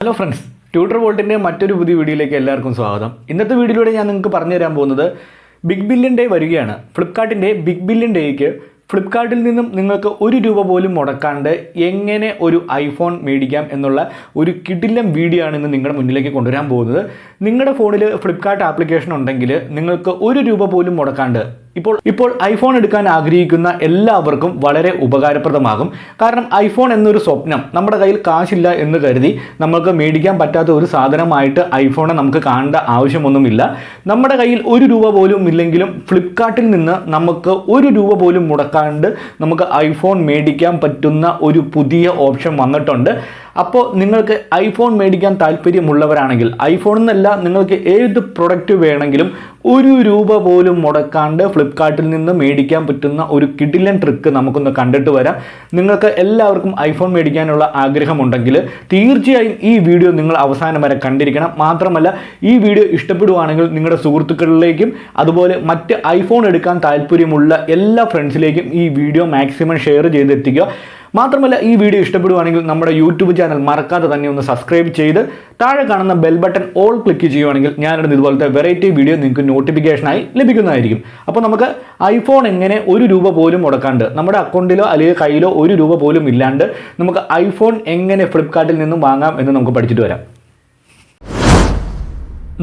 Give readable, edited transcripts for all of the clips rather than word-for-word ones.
Hello friends, tutor വോൾട്ടിൻ്റെ മറ്റൊരു പുതിയ വീഡിയോയിലേക്ക് എല്ലാവർക്കും സ്വാഗതം. ഇന്നത്തെ വീഡിയോയിലൂടെ ഞാൻ നിങ്ങൾക്ക് പറഞ്ഞു തരാൻ പോകുന്നത് ബിഗ് ബില്യൺ ഡേ വരികയാണ്. ഫ്ലിപ്കാർട്ടിൻ്റെ ബിഗ് ബില്യൺ ഡേക്ക് ഫ്ലിപ്കാർട്ടിൽ നിന്നും നിങ്ങൾക്ക് ₹1 പോലും മുടക്കാണ്ട് എങ്ങനെ ഒരു ഐഫോൺ മേടിക്കാം എന്നുള്ള ഒരു കിടിലം വീഡിയോ ആണ് ഇന്ന് നിങ്ങളുടെ മുന്നിലേക്ക് കൊണ്ടുവരാൻ പോകുന്നത്. നിങ്ങളുടെ ഫോണിൽ ഫ്ലിപ്കാർട്ട് ആപ്ലിക്കേഷൻ ഉണ്ടെങ്കിൽ നിങ്ങൾക്ക് ₹1 പോലും മുടക്കാണ്ട് ഇപ്പോൾ ഐഫോൺ എടുക്കാൻ ആഗ്രഹിക്കുന്ന എല്ലാവർക്കും വളരെ ഉപകാരപ്രദമാകും. കാരണം ഐഫോൺ എന്നൊരു സ്വപ്നം നമ്മുടെ കയ്യിൽ കാശില്ല എന്ന് കരുതി നമുക്ക് മേടിക്കാൻ പറ്റാത്ത ഒരു സാധനമായിട്ട് ഐഫോണെ നമുക്ക് കാണേണ്ട ആവശ്യമൊന്നുമില്ല. നമ്മുടെ കയ്യിൽ ₹1 പോലും ഇല്ലെങ്കിലും ഫ്ലിപ്കാർട്ടിൽ നിന്ന് നമുക്ക് ₹1 പോലും മുടക്കാണ്ട് നമുക്ക് ഐഫോൺ മേടിക്കാൻ പറ്റുന്ന ഒരു പുതിയ ഓപ്ഷൻ വന്നിട്ടുണ്ട്. അപ്പോൾ നിങ്ങൾക്ക് ഐഫോൺ മേടിക്കാൻ താല്പര്യമുള്ളവരാണെങ്കിൽ ഐഫോൺ എന്നല്ല, നിങ്ങൾക്ക് ഏത് പ്രൊഡക്റ്റ് വേണമെങ്കിലും ₹1 പോലും മുടക്കാണ്ട് ഫ്ലിപ്കാർട്ടിൽ നിന്ന് മേടിക്കാൻ പറ്റുന്ന ഒരു കിടിലൻ ട്രിക്ക് നമുക്കൊന്ന് കണ്ടിട്ട് വരാം. നിങ്ങൾക്ക് എല്ലാവർക്കും ഐഫോൺ മേടിക്കാനുള്ള ആഗ്രഹമുണ്ടെങ്കിൽ തീർച്ചയായും ഈ വീഡിയോ നിങ്ങൾ അവസാനം വരെ കണ്ടിരിക്കണം. മാത്രമല്ല, ഈ വീഡിയോ ഇഷ്ടപ്പെടുവാണെങ്കിൽ നിങ്ങളുടെ സുഹൃത്തുക്കളിലേക്കും അതുപോലെ മറ്റ് ഐഫോൺ എടുക്കാൻ താല്പര്യമുള്ള എല്ലാ ഫ്രണ്ട്സിലേക്കും ഈ വീഡിയോ മാക്സിമം ഷെയർ ചെയ്തെത്തിക്കുക. മാത്രമല്ല, ഈ വീഡിയോ ഇഷ്ടപ്പെടുവാണെങ്കിൽ നമ്മുടെ യൂട്യൂബ് ചാനൽ മറക്കാതെ തന്നെ ഒന്ന് സബ്സ്ക്രൈബ് ചെയ്ത് താഴെ കാണുന്ന ബെൽ ബട്ടൺ ഓൾ ക്ലിക്ക് ചെയ്യുവാണെങ്കിൽ ഞാനിടുന്ന ഇതുപോലത്തെ വെറൈറ്റി വീഡിയോ നിങ്ങൾക്ക് നോട്ടിഫിക്കേഷനായി ലഭിക്കുന്നതായിരിക്കും. അപ്പോൾ നമുക്ക് ഐഫോൺ എങ്ങനെ ₹1 പോലും മുടക്കാണ്ട് നമ്മുടെ അക്കൗണ്ടിലോ അല്ലെങ്കിൽ കയ്യിലോ ₹1 പോലും ഇല്ലാണ്ട് നമുക്ക് ഐഫോൺ എങ്ങനെ ഫ്ലിപ്കാർട്ടിൽ നിന്നും വാങ്ങാം എന്ന് നമുക്ക് പഠിച്ചിട്ട് വരാം.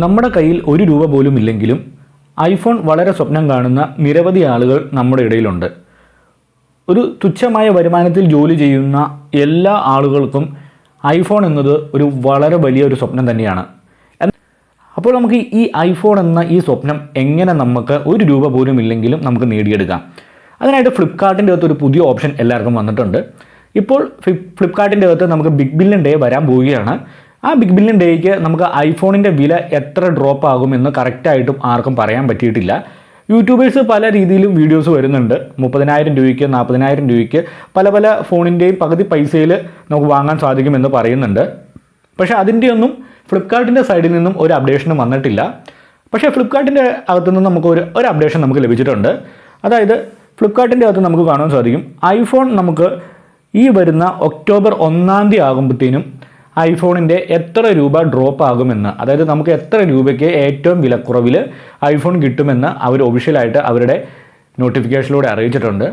നമ്മുടെ കയ്യിൽ ₹1 പോലും ഇല്ലെങ്കിലും ഐഫോൺ വളരെ സ്വപ്നം കാണുന്ന നിരവധി ആളുകൾ നമ്മുടെ ഇടയിലുണ്ട്. ഒരു തുച്ഛമായ വരുമാനത്തിൽ ജോലി ചെയ്യുന്ന എല്ലാ ആളുകൾക്കും ഐഫോൺ എന്നത് ഒരു വളരെ വലിയൊരു സ്വപ്നം തന്നെയാണ്. അപ്പോൾ നമുക്ക് ഈ ഐഫോൺ എന്ന ഈ സ്വപ്നം എങ്ങനെ നമുക്ക് ₹1 പോലും ഇല്ലെങ്കിലും നമുക്ക് നേടിയെടുക്കാം? അതിനായിട്ട് ഫ്ലിപ്കാർട്ടിൻ്റെ അകത്ത് ഒരു പുതിയ ഓപ്ഷൻ എല്ലാവർക്കും വന്നിട്ടുണ്ട്. ഇപ്പോൾ ഫ്ലിപ്കാർട്ടിൻ്റെ അകത്ത് നമുക്ക് ബിഗ് ബില്യൺ ഡേ വരാൻ പോവുകയാണ്. ആ ബിഗ് ബില്യൺ ഡേക്ക് നമുക്ക് ഐഫോണിൻ്റെ വില എത്ര ഡ്രോപ്പ് ആകുമെന്ന് കറക്റ്റായിട്ടും ആർക്കും പറയാൻ പറ്റിയിട്ടില്ല. യൂട്യൂബേഴ്സ് പല രീതിയിലും വീഡിയോസ് വരുന്നുണ്ട്. 30,000 രൂപയ്ക്ക് 40,000 രൂപയ്ക്ക് പല ഫോണിൻ്റെയും പകുതി പൈസയിൽ നമുക്ക് വാങ്ങാൻ സാധിക്കുമെന്ന് പറയുന്നുണ്ട്. പക്ഷേ അതിൻ്റെയൊന്നും ഫ്ലിപ്കാർട്ടിൻ്റെ സൈഡിൽ നിന്നും ഒരു അപ്ഡേഷനും വന്നിട്ടില്ല. പക്ഷേ ഫ്ലിപ്കാർട്ടിൻ്റെ അകത്തുനിന്ന് നമുക്ക് ഒരു അപ്ഡേഷൻ നമുക്ക് ലഭിച്ചിട്ടുണ്ട്. അതായത് ഫ്ലിപ്കാർട്ടിൻ്റെ അകത്ത് നമുക്ക് കാണാൻ സാധിക്കും, ഐഫോൺ നമുക്ക് ഈ വരുന്ന ഒക്ടോബർ 1 ആകുമ്പോഴത്തേനും ഐഫോണിൻ്റെ എത്ര രൂപ ഡ്രോപ്പ് ആകുമെന്ന്, അതായത് നമുക്ക് എത്ര രൂപയ്ക്ക് ഏറ്റവും വിലക്കുറവിൽ ഐഫോൺ കിട്ടുമെന്ന് അവർ ഒഫീഷ്യലായിട്ട് അവരുടെ നോട്ടിഫിക്കേഷനിലൂടെ അറിയിച്ചിട്ടുണ്ട്.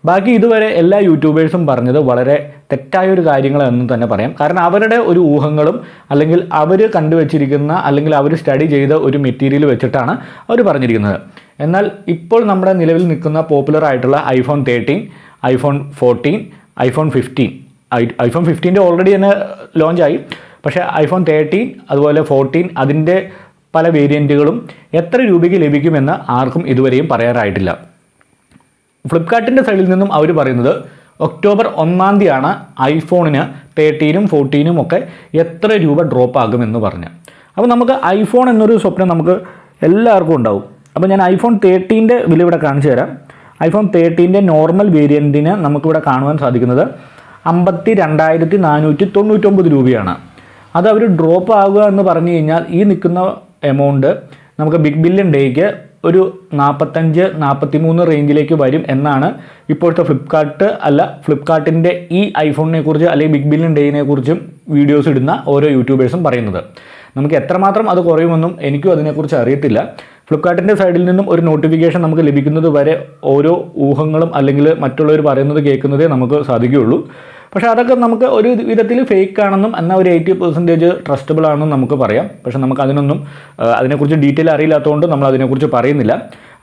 ബാക്കി ഇതുവരെ എല്ലാ യൂട്യൂബേഴ്സും പറഞ്ഞത് വളരെ തെറ്റായൊരു കാര്യങ്ങളെന്ന് തന്നെ പറയാം. കാരണം അവരുടെ ഒരു ഊഹങ്ങളും അല്ലെങ്കിൽ അവർ കണ്ടുവച്ചിരിക്കുന്ന അല്ലെങ്കിൽ അവർ സ്റ്റഡി ചെയ്ത ഒരു മെറ്റീരിയൽ വെച്ചിട്ടാണ് അവർ പറഞ്ഞിരിക്കുന്നത്. എന്നാൽ ഇപ്പോൾ നമ്മുടെ നിലവിൽ നിൽക്കുന്ന പോപ്പുലർ ആയിട്ടുള്ള iPhone 13, iPhone 14, iPhone 15, iPhone 15 already തന്നെ ലോഞ്ചായി. പക്ഷേ iPhone 13 അതുപോലെ 14 അതിൻ്റെ പല വേരിയൻറ്റുകളും എത്ര രൂപയ്ക്ക് ലഭിക്കുമെന്ന് ആർക്കും ഇതുവരെയും പറയാറായിട്ടില്ല. ഫ്ലിപ്കാർട്ടിൻ്റെ സൈഡിൽ നിന്നും അവർ പറയുന്നത് ഒക്ടോബർ 1 ഐഫോണിന് 13ഉം 14ഉം ഒക്കെ എത്ര രൂപ ഡ്രോപ്പ് ആകുമെന്ന് പറഞ്ഞ്. അപ്പോൾ നമുക്ക് ഐഫോൺ എന്നൊരു സ്വപ്നം നമുക്ക് എല്ലാവർക്കും ഉണ്ടാവും. അപ്പോൾ ഞാൻ iPhone 13ൻ്റെ വില ഇവിടെ കാണിച്ചു തരാം. iPhone 13ൻ്റെ നോർമൽ വേരിയൻറ്റിന് നമുക്കിവിടെ കാണുവാൻ സാധിക്കുന്നത് 52,499 രൂപയാണ്. അത് അവർ ഡ്രോപ്പ് ആകുക എന്ന് പറഞ്ഞു കഴിഞ്ഞാൽ ഈ നിൽക്കുന്ന എമൗണ്ട് നമുക്ക് ബിഗ് ബില്യൺ ഡേക്ക് ഒരു 45-43 റേഞ്ചിലേക്ക് വരും എന്നാണ് ഇപ്പോഴത്തെ ഫ്ലിപ്കാർട്ടിൻ്റെ ഈ ഐഫോണിനെ കുറിച്ച് അല്ലെങ്കിൽ ബിഗ് ബില്യൺ ഡേയിനെ കുറിച്ചും വീഡിയോസ് ഇടുന്ന ഓരോ യൂട്യൂബേഴ്സും പറയുന്നത്. നമുക്ക് എത്രമാത്രം അത് കുറയുമെന്നും എനിക്കും അതിനെക്കുറിച്ച് അറിയത്തില്ല. ഫ്ലിപ്കാർട്ടിൻ്റെ സൈഡിൽ നിന്നും ഒരു നോട്ടിഫിക്കേഷൻ നമുക്ക് ലഭിക്കുന്നത് വരെ ഓരോ ഊഹങ്ങളും അല്ലെങ്കിൽ മറ്റുള്ളവർ പറയുന്നത് കേൾക്കുന്നതേ നമുക്ക് സാധിക്കുകയുള്ളൂ. പക്ഷേ അതൊക്കെ നമുക്ക് ഒരു വിധത്തിൽ ഫേക്ക് ആണെന്നും എന്നാൽ ഒരു 80% ട്രസ്റ്റബിൾ ആണെന്നും നമുക്ക് പറയാം. പക്ഷേ നമുക്ക് അതിനെക്കുറിച്ച് ഡീറ്റെയിൽ അറിയില്ലാത്തതുകൊണ്ട് നമ്മൾ അതിനെക്കുറിച്ച് പറയുന്നില്ല.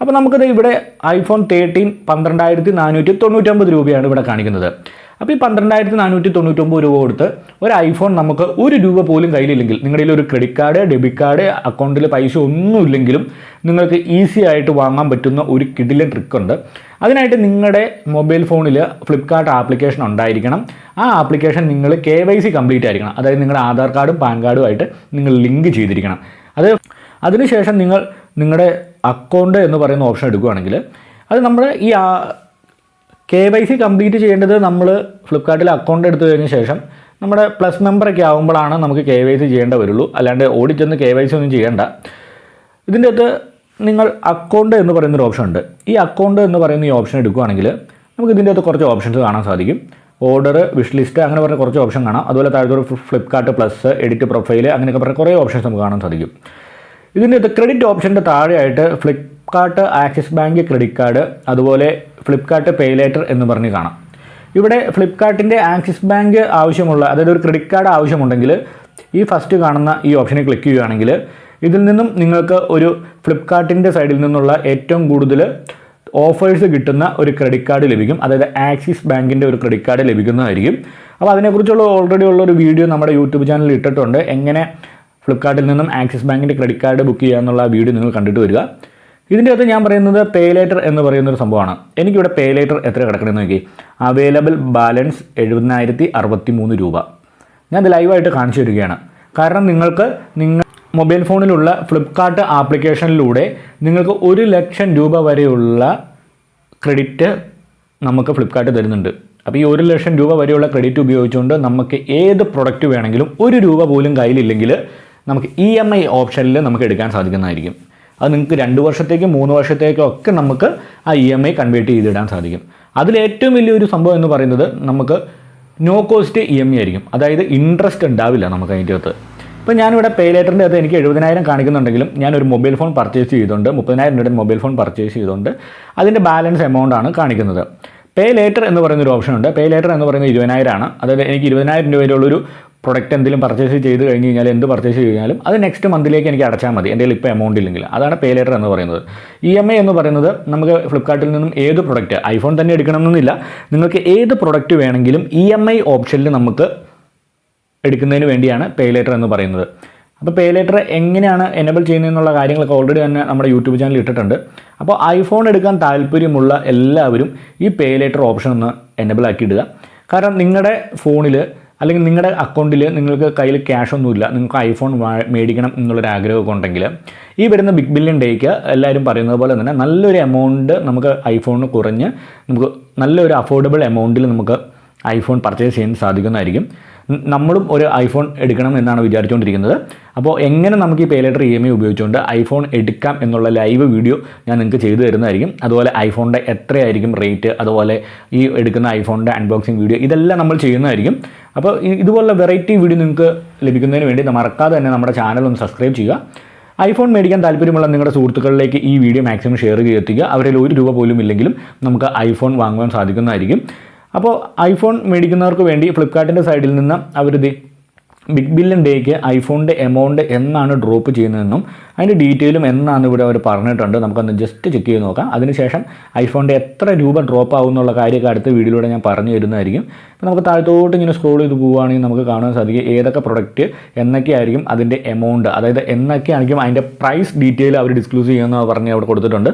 അപ്പോൾ നമുക്കത് ഇവിടെ iPhone 13 12,499 രൂപയാണ് ഇവിടെ കാണിക്കുന്നത്. അപ്പോൾ ഈ 12,499 രൂപ കൊടുത്ത് ഒരു ഐഫോൺ നമുക്ക് ₹1 പോലും കയ്യിലില്ലെങ്കിൽ, നിങ്ങളുടെ ഒരു ക്രെഡിറ്റ് കാർഡ്, ഡെബിറ്റ് കാർഡ്, അക്കൗണ്ടിൽ പൈസ ഒന്നുമില്ലെങ്കിലും നിങ്ങൾക്ക് ഈസി ആയിട്ട് വാങ്ങാൻ പറ്റുന്ന ഒരു കിടിലൻ ട്രിക്കുണ്ട്. അതിനായിട്ട് നിങ്ങളുടെ മൊബൈൽ ഫോണിൽ ഫ്ലിപ്കാർട്ട് ആപ്ലിക്കേഷൻ ഉണ്ടായിരിക്കണം. ആ ആപ്ലിക്കേഷൻ നിങ്ങൾ KYC കംപ്ലീറ്റ് ആയിരിക്കണം. അതായത് നിങ്ങളുടെ ആധാർ കാർഡും പാൻ കാർഡുമായിട്ട് നിങ്ങൾ ലിങ്ക് ചെയ്തിരിക്കണം. അതിനുശേഷം നിങ്ങളുടെ അക്കൗണ്ട് എന്ന് പറയുന്ന ഓപ്ഷൻ എടുക്കുകയാണെങ്കിൽ അത് നമ്മുടെ ഈ KYC കംപ്ലീറ്റ് ചെയ്യേണ്ടത് നമ്മൾ ഫ്ലിപ്കാർട്ടിൽ അക്കൗണ്ട് എടുത്തു കഴിഞ്ഞ ശേഷം നമ്മുടെ പ്ലസ് മെമ്പറൊക്കെ ആകുമ്പോഴാണ് നമുക്ക് KYC ചെയ്യേണ്ട വരുള്ളൂ. അല്ലാണ്ട് ഓടിച്ചെന്ന് KYC ഒന്നും ചെയ്യേണ്ട. ഇതിൻ്റെ അകത്ത് നിങ്ങൾ അക്കൗണ്ട് എന്ന് പറയുന്നൊരു ഓപ്ഷൻ ഉണ്ട്. ഈ അക്കൗണ്ട് എന്ന് പറയുന്ന ഈ ഓപ്ഷൻ എടുക്കുകയാണെങ്കിൽ നമുക്ക് ഇതിൻ്റെ അകത്ത് കുറച്ച് ഓപ്ഷൻസ് കാണാൻ സാധിക്കും. ഓർഡർ, വിഷ് ലിസ്റ്റ് അങ്ങനെ പറഞ്ഞ കുറച്ച് ഓപ്ഷൻ കാണാം. അതുപോലെ താഴത്തൊരു ഫ്ലിപ്കാർട്ട് പ്ലസ്, എഡിറ്റ് പ്രൊഫൈൽ അങ്ങനെയൊക്കെ പറഞ്ഞ കുറേ ഓപ്ഷൻസ് നമുക്ക് കാണാൻ സാധിക്കും. ഇതിൻ്റെ ക്രെഡിറ്റ് ഓപ്ഷൻ്റെ താഴെയായിട്ട് Flipkart axis bank credit card, അതുപോലെ ഫ്ലിപ്കാർട്ട് പേ ലേറ്റർ എന്ന് പറഞ്ഞ് കാണാം. ഇവിടെ ഫ്ലിപ്കാർട്ടിൻ്റെ ആക്സിസ് ബാങ്ക് ആവശ്യമുള്ള, അതായത് ഒരു ക്രെഡിറ്റ് കാർഡ് ആവശ്യമുണ്ടെങ്കിൽ ഈ ഫസ്റ്റ് കാണുന്ന ഈ ഓപ്ഷനിൽ ക്ലിക്ക് ചെയ്യുകയാണെങ്കിൽ ഇതിൽ നിന്നും നിങ്ങൾക്ക് ഒരു ഫ്ലിപ്കാർട്ടിൻ്റെ സൈഡിൽ നിന്നുള്ള ഏറ്റവും കൂടുതൽ ഓഫേഴ്സ് കിട്ടുന്ന ഒരു ക്രെഡിറ്റ് കാർഡ് ലഭിക്കും. അതായത് ആക്സിസ് ബാങ്കിൻ്റെ ഒരു ക്രെഡിറ്റ് കാർഡ് ലഭിക്കുന്നതായിരിക്കും. അപ്പോൾ അതിനെക്കുറിച്ചുള്ള ഓൾറെഡി ഉള്ളൊരു വീഡിയോ നമ്മുടെ യൂട്യൂബ് ചാനലിൽ ഇട്ടിട്ടുണ്ട്. എങ്ങനെ ഫ്ലിപ്കാർട്ടിൽ നിന്നും ആക്സിസ് ബാങ്കിൻ്റെ ക്രെഡിറ്റ് കാർഡ് ബുക്ക് ചെയ്യുക എന്നുള്ള വീഡിയോ നിങ്ങൾ കണ്ടിട്ട് വരിക. ഇതിൻ്റെ അകത്ത് ഞാൻ പറയുന്നത് പേ ലേറ്റർ എന്ന് പറയുന്നൊരു സംഭവമാണ്. എനിക്കിവിടെ പേ ലേറ്റർ എത്ര കിടക്കണമെന്ന് നോക്കി. അവൈലബിൾ ബാലൻസ് 70,063 രൂപ. ഞാൻ ഇത് ലൈവായിട്ട് കാണിച്ചു തരികയാണ്. കാരണം നിങ്ങൾക്ക് മൊബൈൽ ഫോണിലുള്ള ഫ്ലിപ്കാർട്ട് ആപ്ലിക്കേഷനിലൂടെ നിങ്ങൾക്ക് 1,00,000 രൂപ വരെയുള്ള ക്രെഡിറ്റ് നമുക്ക് ഫ്ലിപ്കാർട്ട് തരുന്നുണ്ട്. അപ്പോൾ ഈ 1,00,000 രൂപ വരെയുള്ള ക്രെഡിറ്റ് ഉപയോഗിച്ചുകൊണ്ട് നമുക്ക് ഏത് പ്രൊഡക്റ്റ് വേണമെങ്കിലും 1 രൂപ പോലും കയ്യിലില്ലെങ്കിൽ നമുക്ക് EMI ഓപ്ഷനിൽ നമുക്ക് എടുക്കാൻ സാധിക്കുന്നതായിരിക്കും. അത് നിങ്ങൾക്ക് 2 വർഷത്തേക്കും 3 വർഷത്തേക്കും ഒക്കെ നമുക്ക് ആ EMI കൺവേർട്ട് ചെയ്തിടാൻ സാധിക്കും. അതിലേറ്റവും വലിയൊരു സംഭവം എന്ന് പറയുന്നത് നമുക്ക് നോ കോസ്റ്റ് EMI ആയിരിക്കും. അതായത് ഇൻട്രസ്റ്റ് ഉണ്ടാവില്ല നമുക്ക് അതിൻ്റെ അകത്ത്. ഇപ്പോൾ ഞാനിവിടെ പേ ലേറ്ററിൻ്റെ അകത്ത് എനിക്ക് 70,000 കാണിക്കുന്നുണ്ടെങ്കിലും ഞാനൊരു മൊബൈൽ ഫോൺ പർച്ചേസ് ചെയ്തുകൊണ്ട് 30,000 രൂപയുടെ മൊബൈൽ ഫോൺ പർച്ചേസ് ചെയ്തുകൊണ്ട് അതിൻ്റെ ബാലൻസ് എമൗണ്ടാണ് കാണിക്കുന്നത്. പേ ലേറ്റർ എന്ന് പറയുന്നൊരു ഓപ്ഷൻ ഉണ്ട്. പേ ലേറ്റർ എന്ന് പറയുന്നത് 20,000 ആണ്. അതായത് എനിക്ക് 20,000 രൂപയിലുള്ളൊരു പ്രൊഡക്റ്റ് എന്തെങ്കിലും പർച്ചേസ് ചെയ്ത് കഴിഞ്ഞ് കഴിഞ്ഞാൽ, എന്ത് പർച്ചേസ് ചെയ്ത് കഴിഞ്ഞാലും അത് നെക്സ്റ്റ് മന്തിലേക്ക് എനിക്ക് അടച്ചാൽ മതി, എൻ്റെ ഇപ്പോൾ എമൗണ്ട് ഇല്ലെങ്കിൽ. അതാണ് പേ ലേറ്റർ എന്ന് പറയുന്നത്. EMI എന്ന് പറയുന്നത് നമുക്ക് ഫ്ലിപ്കാർട്ടിൽ നിന്നും ഏത് പ്രൊഡക്റ്റ്, ഐഫോൺ തന്നെ എടുക്കണമെന്നില്ല, നിങ്ങൾക്ക് ഏത് പ്രൊഡക്റ്റ് വേണമെങ്കിലും EMI ഓപ്ഷനിൽ നമുക്ക് എടുക്കുന്നതിന് വേണ്ടിയാണ് പേ ലേറ്റർ എന്ന് പറയുന്നത്. അപ്പോൾ പേ ലേറ്റർ എങ്ങനെയാണ് എനേബിൾ ചെയ്യുന്നതെന്നുള്ള കാര്യങ്ങളൊക്കെ ഓൾറെഡി തന്നെ നമ്മുടെ യൂട്യൂബ് ചാനലിൽ ഇട്ടിട്ടുണ്ട്. അപ്പോൾ ഐഫോൺ എടുക്കാൻ താല്പര്യമുള്ള എല്ലാവരും ഈ പേ ലേറ്റർ ഓപ്ഷൻ ഒന്ന് എനേബിൾ ആക്കി ഇടുക. കാരണം നിങ്ങളുടെ ഫോണിൽ അല്ലെങ്കിൽ നിങ്ങളുടെ അക്കൗണ്ടിൽ നിങ്ങൾക്ക് കയ്യിൽ ക്യാഷ് ഒന്നുമില്ല, നിങ്ങൾക്ക് ഐഫോൺ മേടിക്കണം എന്നുള്ളൊരു ആഗ്രഹമൊക്കെ ഉണ്ടെങ്കിൽ ഈ വരുന്ന ബിഗ് ബില്യൺ ഡേയ്ക്ക് എല്ലാവരും പറയുന്നത് പോലെ തന്നെ നല്ലൊരു എമൗണ്ട് നമുക്ക് ഐഫോണിന് കുറഞ്ഞ് നമുക്ക് നല്ലൊരു അഫോർഡബിൾ എമൗണ്ടിൽ നമുക്ക് ഐഫോൺ പർച്ചേസ് ചെയ്യാൻ സാധിക്കുന്നതായിരിക്കും. നമ്മളും ഒരു ഐഫോൺ എടുക്കണം എന്നാണ് വിചാരിച്ചുകൊണ്ടിരിക്കുന്നത്. അപ്പോൾ എങ്ങനെ നമുക്ക് ഈ പേ ലേറ്റർ EMI ഉപയോഗിച്ചുകൊണ്ട് ഐഫോൺ എടുക്കാം എന്നുള്ള ലൈവ് വീഡിയോ ഞാൻ നിങ്ങൾക്ക് ചെയ്തു തരുന്നതായിരിക്കും. അതുപോലെ ഐഫോണിൻ്റെ എത്രയായിരിക്കും റേറ്റ്, അതുപോലെ ഈ എടുക്കുന്ന ഐഫോണിൻ്റെ അൺബോക്സിങ് വീഡിയോ, ഇതെല്ലാം നമ്മൾ ചെയ്യുന്നതായിരിക്കും. അപ്പോൾ ഇതുപോലുള്ള വെറൈറ്റി വീഡിയോ നിങ്ങൾക്ക് ലഭിക്കുന്നതിന് വേണ്ടി മറക്കാതെ തന്നെ നമ്മുടെ ചാനൽ ഒന്ന് സബ്സ്ക്രൈബ് ചെയ്യുക. ഐഫോൺ മേടിക്കാൻ താല്പര്യമുള്ള നിങ്ങളുടെ സുഹൃത്തുക്കളിലേക്ക് ഈ വീഡിയോ മാക്സിമം ഷെയർ ചെയ്തെത്തിക്കുക. അവരിൽ 1 രൂപ പോലും ഇല്ലെങ്കിലും നമുക്ക് ഐഫോൺ വാങ്ങുവാൻ സാധിക്കുന്നതായിരിക്കും. അപ്പോൾ ഐഫോൺ മേടിക്കുന്നവർക്ക് വേണ്ടി ഫ്ലിപ്കാർട്ടിൻ്റെ സൈഡിൽ നിന്ന് അവരിത് ബിഗ് ബില്യൺ ഡേയ്ക്ക് ഐഫോണിൻ്റെ എമൗണ്ട് എന്നാണ് ഡ്രോപ്പ് ചെയ്യുന്നതെന്നും അതിൻ്റെ ഡീറ്റെയിലും എന്നാണ് ഇവിടെ അവർ പറഞ്ഞിട്ടുണ്ട്. നമുക്കൊന്ന് ജസ്റ്റ് ചെക്ക് ചെയ്ത് നോക്കാം. അതിനുശേഷം ഐഫോണിൻ്റെ എത്ര രൂപ ഡ്രോപ്പ് ആവും എന്നുള്ള കാര്യമൊക്കെ അടുത്ത വീഡിയോയിലൂടെ ഞാൻ പറഞ്ഞു തരുന്നതായിരിക്കും. അപ്പോൾ നമുക്ക് താഴത്തോട്ട് ഇങ്ങനെ സ്ക്രോൾ ചെയ്ത് പോവുകയാണെങ്കിൽ നമുക്ക് കാണാൻ സാധിക്കും ഏതൊക്കെ പ്രൊഡക്റ്റ് എന്നൊക്കെയായിരിക്കും അതിൻ്റെ എമൗണ്ട്, അതായത് എന്നൊക്കെയായിരിക്കും അതിൻ്റെ പ്രൈസ് ഡീറ്റെയിൽ അവർ ഡിസ്ക്ലോസ് ചെയ്യുമെന്ന് പറഞ്ഞ് അവിടെ കൊടുത്തിട്ടുണ്ട്.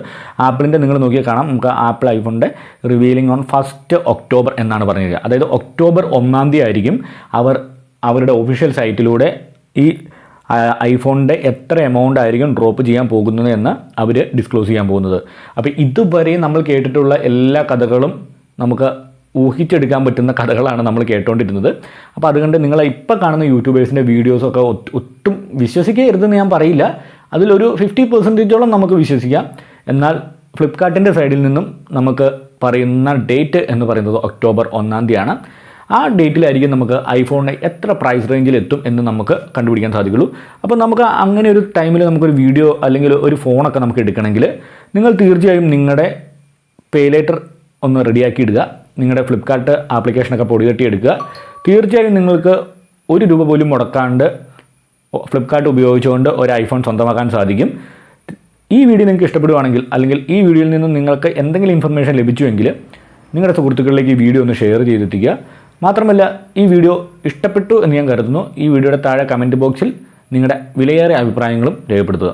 ആപ്പിളിൻ്റെ നിങ്ങൾ നോക്കിയാൽ കാണാം, നമുക്ക് ആപ്പിൾ ഐഫോണിൻ്റെ റിവീലിംഗ് ഓൺ 1 ഒക്ടോബർ എന്നാണ് പറഞ്ഞിരിക്കുക. അതായത് ഒക്ടോബർ 1 ആയിരിക്കും അവരുടെ ഒഫീഷ്യൽ സൈറ്റിലൂടെ ഈ ഐഫോണിൻ്റെ എത്ര എമൗണ്ട് ആയിരിക്കും ഡ്രോപ്പ് ചെയ്യാൻ പോകുന്നത് എന്ന് അവർ ഡിസ്ക്ലോസ് ചെയ്യാൻ പോകുന്നത്. അപ്പോൾ ഇതുവരെ നമ്മൾ കേട്ടിട്ടുള്ള എല്ലാ കഥകളും നമുക്ക് ഊഹിച്ചെടുക്കാൻ പറ്റുന്ന കഥകളാണ് നമ്മൾ കേട്ടുകൊണ്ടിരുന്നത്. അപ്പോൾ അതുകൊണ്ട് നിങ്ങൾ ഇപ്പോൾ കാണുന്ന യൂട്യൂബേഴ്സിൻ്റെ വീഡിയോസൊക്കെ ഒട്ടും വിശ്വസിക്കരുതെന്ന് ഞാൻ പറയില്ല. അതിലൊരു 50% നമുക്ക് വിശ്വസിക്കാം. എന്നാൽ ഫ്ലിപ്കാർട്ടിൻ്റെ സൈഡിൽ നിന്നും നമുക്ക് പറയുന്ന ഡേറ്റ് എന്ന് പറയുന്നത് ഒക്ടോബർ 1 ആ ഡേറ്റിലായിരിക്കും നമുക്ക് ഐഫോണിന് എത്ര പ്രൈസ് റേഞ്ചിൽ എത്തും എന്ന് നമുക്ക് കണ്ടുപിടിക്കാൻ സാധിക്കുള്ളൂ. അപ്പോൾ നമുക്ക് അങ്ങനെ ഒരു ടൈമിൽ നമുക്കൊരു വീഡിയോ അല്ലെങ്കിൽ ഒരു ഫോണൊക്കെ നമുക്ക് എടുക്കണമെങ്കിൽ നിങ്ങൾ തീർച്ചയായും നിങ്ങളുടെ പേ ലേറ്റർ ഒന്ന് റെഡിയാക്കി ഇടുക. നിങ്ങളുടെ ഫ്ലിപ്കാർട്ട് ആപ്ലിക്കേഷനൊക്കെ പൊടിതട്ടി എടുക്കുക. തീർച്ചയായും നിങ്ങൾക്ക് 1 രൂപ പോലും മുടക്കാണ്ട് ഫ്ലിപ്കാർട്ട് ഉപയോഗിച്ചുകൊണ്ട് ഒരു ഐഫോൺ സ്വന്തമാക്കാൻ സാധിക്കും. ഈ വീഡിയോ നിങ്ങൾക്ക് ഇഷ്ടപ്പെടുവാണെങ്കിൽ അല്ലെങ്കിൽ ഈ വീഡിയോയിൽ നിന്നും നിങ്ങൾക്ക് എന്തെങ്കിലും ഇൻഫർമേഷൻ ലഭിച്ചുവെങ്കിൽ നിങ്ങളുടെ സുഹൃത്തുക്കളിലേക്ക് ഈ വീഡിയോ ഒന്ന് ഷെയർ ചെയ്തെത്തിക്കുക. മാത്രമല്ല ഈ വീഡിയോ ഇഷ്ടപ്പെട്ടു എന്ന് ഞാൻ കരുതുന്നു. ഈ വീഡിയോയുടെ താഴെ കമൻറ്റ് ബോക്സിൽ നിങ്ങളുടെ വിലയേറിയ അഭിപ്രായങ്ങളും രേഖപ്പെടുത്തുക.